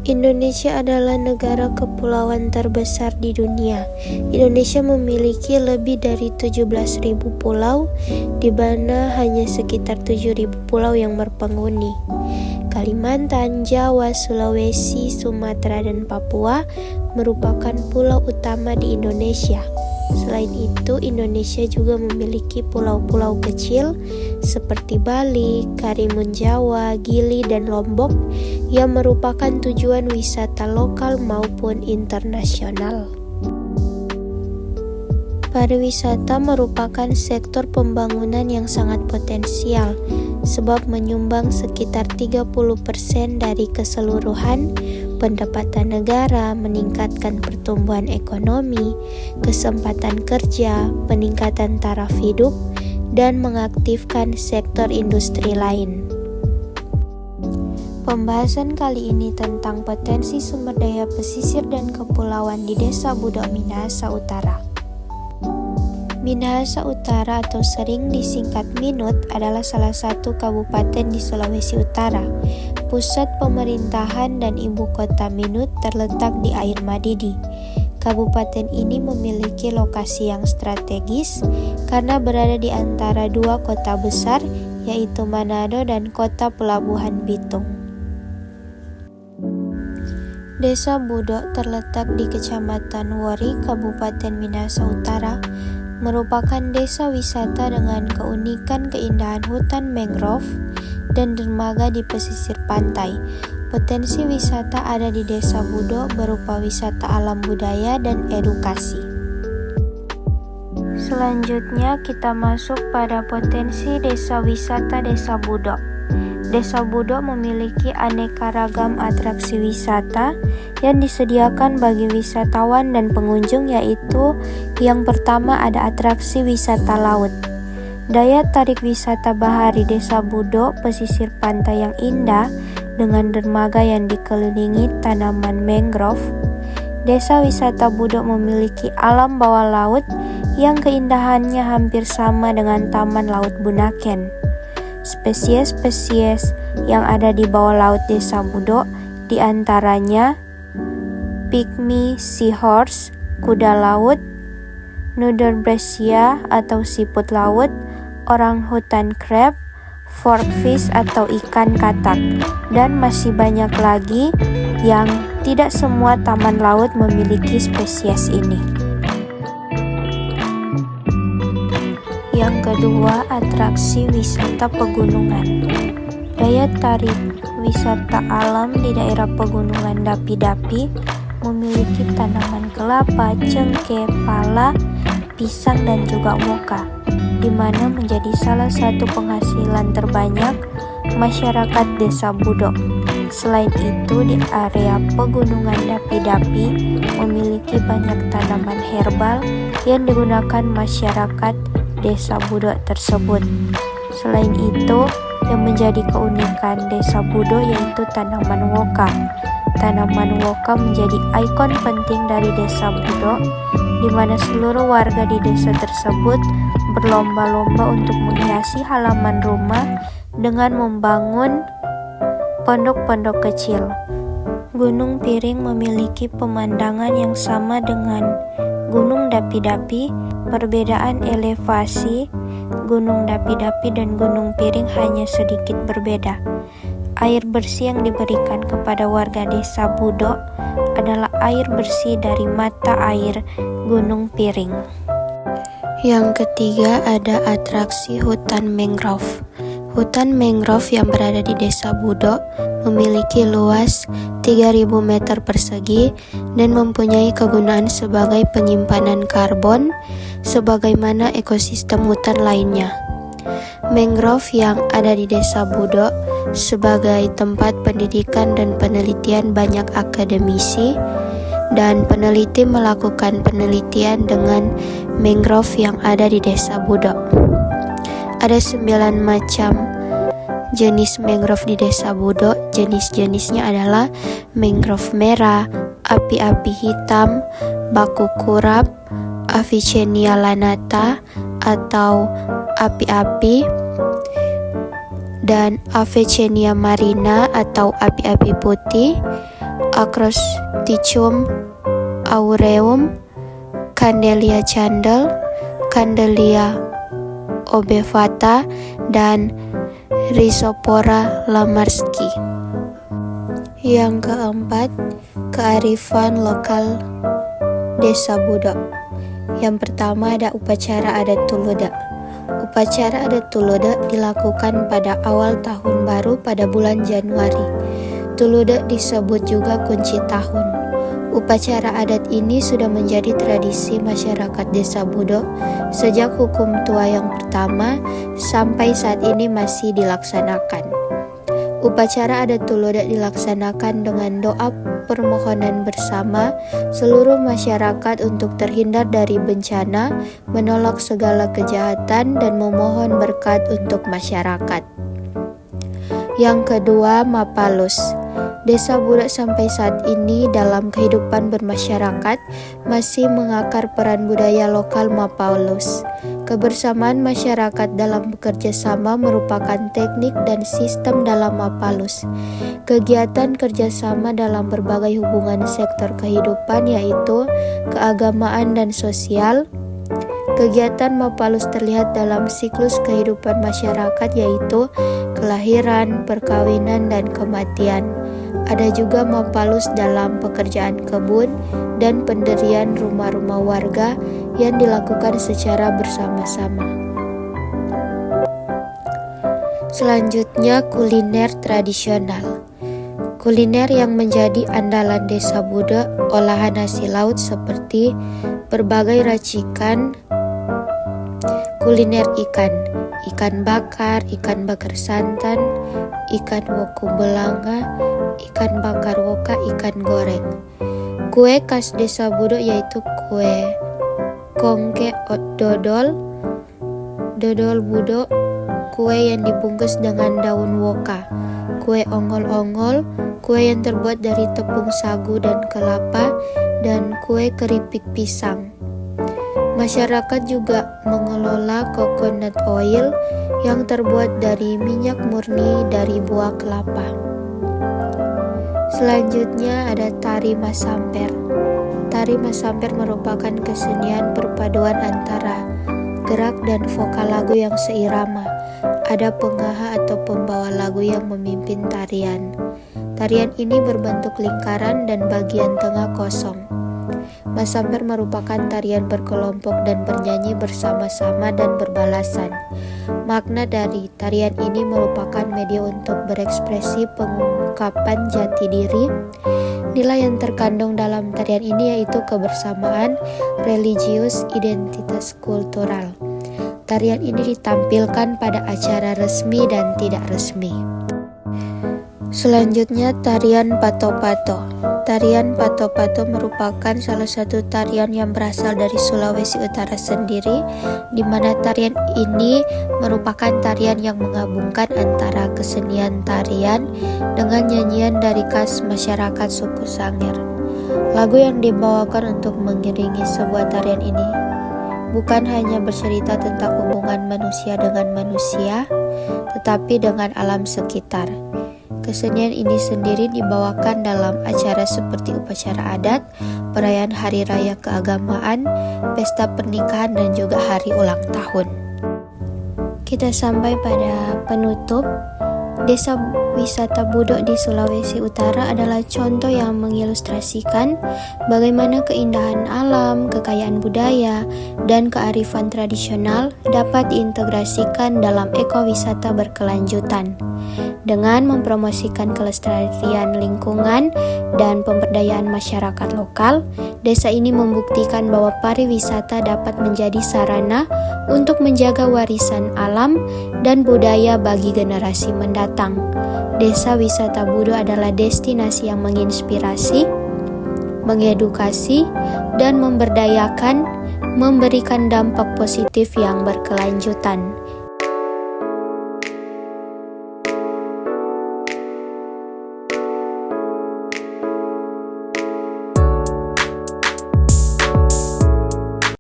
Indonesia adalah negara kepulauan terbesar di dunia. Indonesia memiliki lebih dari 17.000 pulau, di mana hanya sekitar 7.000 pulau yang berpenghuni. Kalimantan, Jawa, Sulawesi, Sumatera, dan Papua merupakan pulau utama di Indonesia. Selain itu, Indonesia juga memiliki pulau-pulau kecil seperti Bali, Karimun Jawa, Gili, dan Lombok yang merupakan tujuan wisata lokal maupun internasional. Pariwisata merupakan sektor pembangunan yang sangat potensial, sebab menyumbang sekitar 30% dari keseluruhan pendapatan negara, meningkatkan pertumbuhan ekonomi, kesempatan kerja, peningkatan taraf hidup, dan mengaktifkan sektor industri lain. Pembahasan kali ini tentang potensi sumber daya pesisir dan kepulauan di Desa Budok, Minahasa Utara. Minahasa Utara atau sering disingkat Minut adalah salah satu kabupaten di Sulawesi Utara. Pusat pemerintahan dan ibu kota Minut terletak di Air Madidi. Kabupaten ini memiliki lokasi yang strategis karena berada di antara dua kota besar, yaitu Manado dan kota pelabuhan Bitung. Desa Budok terletak di Kecamatan Wori, Kabupaten Minahasa Utara, merupakan desa wisata dengan keunikan keindahan hutan mangrove dan dermaga di pesisir pantai. Potensi wisata ada di Desa Budok berupa wisata alam budaya dan edukasi. Selanjutnya kita masuk pada potensi desa wisata Desa Budok. Desa Budok memiliki aneka ragam atraksi wisata yang disediakan bagi wisatawan dan pengunjung, yaitu yang pertama ada atraksi wisata laut. Daya tarik wisata bahari Desa Budok, pesisir pantai yang indah dengan dermaga yang dikelilingi tanaman mangrove. Desa wisata Budok memiliki alam bawah laut yang keindahannya hampir sama dengan Taman Laut Bunaken. Spesies-spesies yang ada di bawah laut Desa Budok diantaranya pygmy seahorse, kuda laut, nudibranchia atau siput laut, orangutan crab, forkfish atau ikan katak, dan masih banyak lagi yang tidak semua taman laut memiliki spesies ini. Yang kedua, atraksi wisata pegunungan. Daya tarik wisata alam di daerah pegunungan Dapi-Dapi memiliki tanaman kelapa, cengkeh, pala, pisang, dan juga moka, di mana menjadi salah satu penghasilan terbanyak masyarakat Desa Budok. Selain itu, di area pegunungan Dapi-Dapi memiliki banyak tanaman herbal yang digunakan masyarakat Desa Budok tersebut. Selain itu, yang menjadi keunikan Desa Budok yaitu tanaman woka. Tanaman woka menjadi ikon penting dari Desa Budok, di mana seluruh warga di desa tersebut berlomba-lomba untuk menghiasi halaman rumah dengan membangun pondok-pondok kecil. Gunung Piring memiliki pemandangan yang sama dengan Gunung Dapi-Dapi. Perbedaan elevasi Gunung Dapi-Dapi dan Gunung Piring hanya sedikit berbeda. Air bersih yang diberikan kepada warga Desa Budok adalah air bersih dari mata air Gunung Piring. Yang ketiga ada atraksi hutan mangrove. Hutan mangrove yang berada di Desa Budok memiliki luas 3.000 meter persegi dan mempunyai kegunaan sebagai penyimpanan karbon sebagaimana ekosistem hutan lainnya. Mangrove yang ada di Desa Budok sebagai tempat pendidikan dan penelitian banyak akademisi dan peneliti melakukan penelitian dengan mangrove yang ada di Desa Budok. Ada 9 macam jenis mangrove di Desa Budok. Jenis-jenisnya adalah mangrove merah, api-api hitam, baku kurap, Avicennia lanata atau api-api, dan Avicennia marina atau api-api putih, Acrostichum aureum, Candelia candel, Candelia obovata, dan Rhizopora lamarski. Yang keempat, kearifan lokal Desa Budo. Yang pertama ada upacara adat Tuluda. Upacara adat Tuluda dilakukan pada awal tahun baru pada bulan Januari. Tuluda disebut juga kunci tahun. Upacara adat ini sudah menjadi tradisi masyarakat Desa Budo sejak hukum tua yang pertama sampai saat ini masih dilaksanakan. Upacara adat Tuluda dilaksanakan dengan doa permohonan bersama seluruh masyarakat untuk terhindar dari bencana, menolak segala kejahatan, dan memohon berkat untuk masyarakat. Yang kedua, Mapalus. Desa Budo sampai saat ini dalam kehidupan bermasyarakat masih mengakar peran budaya lokal Mapalus. Kebersamaan masyarakat dalam bekerja sama merupakan teknik dan sistem dalam Mapalus. Kegiatan kerjasama dalam berbagai hubungan sektor kehidupan yaitu keagamaan dan sosial. Kegiatan Mapalus terlihat dalam siklus kehidupan masyarakat yaitu kelahiran, perkawinan, dan kematian. Ada juga Mapalus dalam pekerjaan kebun dan pendirian rumah-rumah warga yang dilakukan secara bersama-sama. Selanjutnya, kuliner tradisional. Kuliner yang menjadi andalan Desa Budo, olahan nasi laut seperti berbagai racikan kuliner ikan bakar santan, ikan woku belanga, ikan bakar woka, ikan goreng. Kue khas Desa Budo yaitu kue kongke dodol Budo, kue yang dibungkus dengan daun woka, kue ongol-ongol, kue yang terbuat dari tepung sagu dan kelapa, dan kue keripik pisang. Masyarakat juga mengelola coconut oil yang terbuat dari minyak murni dari buah kelapa. Selanjutnya ada tari Masamper. Tari Masamper merupakan kesenian perpaduan antara gerak dan vokal lagu yang seirama. Ada pengaha atau pembawa lagu yang memimpin tarian. Tarian ini berbentuk lingkaran dan bagian tengah kosong. Masamper merupakan tarian berkelompok dan bernyanyi bersama-sama dan berbalasan. Makna dari tarian ini merupakan media untuk berekspresi pengungkapan jati diri. Nilai yang terkandung dalam tarian ini yaitu kebersamaan, religius, identitas kultural. Tarian ini ditampilkan pada acara resmi dan tidak resmi. Selanjutnya, tarian Pato-Pato. Tarian Pato-Pato merupakan salah satu tarian yang berasal dari Sulawesi Utara sendiri, di mana tarian ini merupakan tarian yang menggabungkan antara kesenian tarian dengan nyanyian dari khas masyarakat suku Sangir. Lagu yang dibawakan untuk mengiringi sebuah tarian ini bukan hanya bercerita tentang hubungan manusia dengan manusia, tetapi dengan alam sekitar. Kesenian ini sendiri dibawakan dalam acara seperti upacara adat, perayaan hari raya keagamaan, pesta pernikahan, dan juga hari ulang tahun. Kita sampai pada penutup. Desa wisata Budo di Sulawesi Utara adalah contoh yang mengilustrasikan bagaimana keindahan alam, kekayaan budaya, dan kearifan tradisional dapat diintegrasikan dalam ekowisata berkelanjutan. Dengan mempromosikan kelestarian lingkungan dan pemberdayaan masyarakat lokal, desa ini membuktikan bahwa pariwisata dapat menjadi sarana untuk menjaga warisan alam dan budaya bagi generasi mendatang. Desa wisata Budo adalah destinasi yang menginspirasi, mengedukasi, dan memberdayakan, memberikan dampak positif yang berkelanjutan.